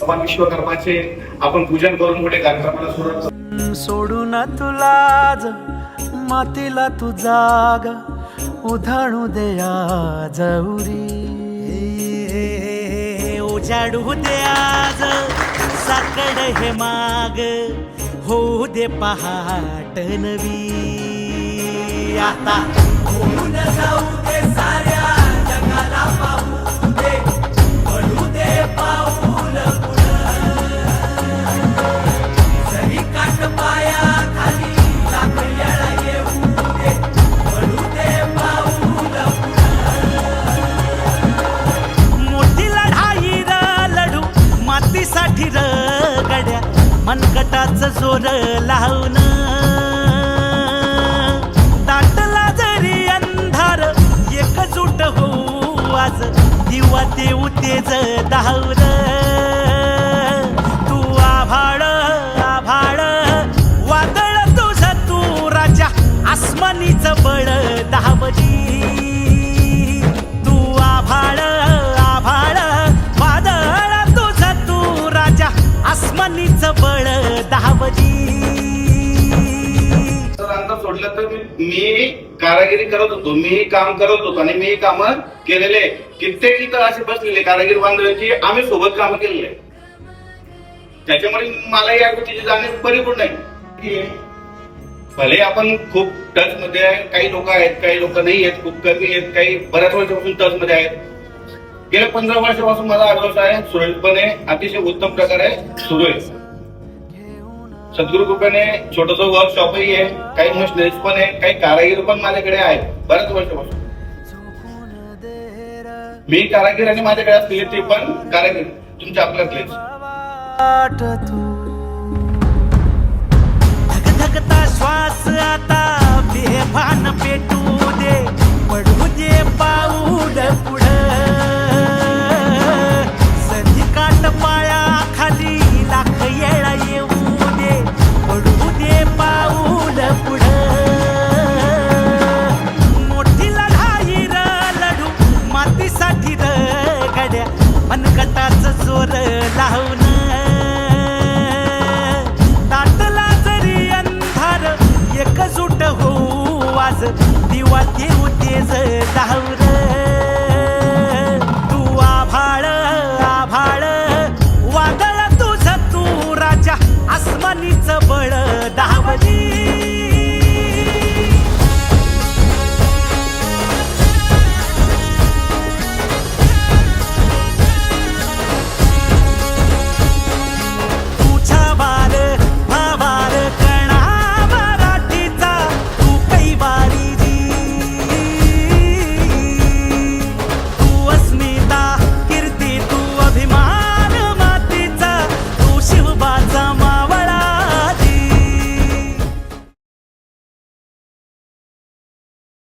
भगवान विश्वकर्माचे आपण पूजन करून पुढे कार्यक्रमाला सुरुवात करू. सोडून तुला मातीला तू जाग उधाणू दे आज उरी उजाडू दे आज साकड हे माग होऊ दे पहाट नवी आता होऊन जाऊ दे साऱ्या जगाला पाहू दे पडू दे पाऊल जरी काट पाया खाली लाख येळा येऊ दे पडू दे पाऊल मोठी लढाई लढू मातीसाठी गड्या मनगटाचं जोर लावून दाटला जरी अंधार एकजूट होऊ आज दिवा देऊ तेज धावल तू आभाळ आभाळ वादळ तुझ तू राजा आसमानीचं बळ दावली तू आभाळ आभाळ वादळ तुझ तू राजा आसमानीचं बळ दावली. अंतर सोडलं तर मी कारागिरी करत होतो, मी काम करत होतो आणि मी काम केलेले कित्येक इथं असे बसलेले कारागीर बांधवांची आम्ही सोबत काम केलेले. त्याच्यामुळे मला या गोष्टीची जाणीव परिपूर्ण आहे. भले आपण खूप टच मध्ये आहे, काही लोक आहेत, काही लोक नाही आहेत, खूप कमी आहेत, काही बऱ्याच वर्षापासून टच मध्ये आहेत. गेल्या 15 वर्षापासून माझा व्यवसाय सुरळीतपणे अतिशय उत्तम प्रकारे सुरू आहे. सद्गुरु कृपेने छोटस वर्कशॉपही आहे, काही मशिनरीज पण आहे, काही कारागीर पण माझ्याकडे आहेत बऱ्याच वर्षापासून. मी कारागीर आणि माझ्याकडे असलेले ते पण कारागीर तुमच्या आपल्यातलेच. धगधगता श्वास आता बेभान पेटू दे पडू दे पाऊल पुढं सधी काट पाया खाली लाख येळा येऊ दे पडू दे पाऊल पुढं मोठी लढाई लढू मातीसाठी गड्या मनगटाचं जोर लावून दाटला जरी अंधार एकजूट होऊ आज दिवा देऊ तेज धावल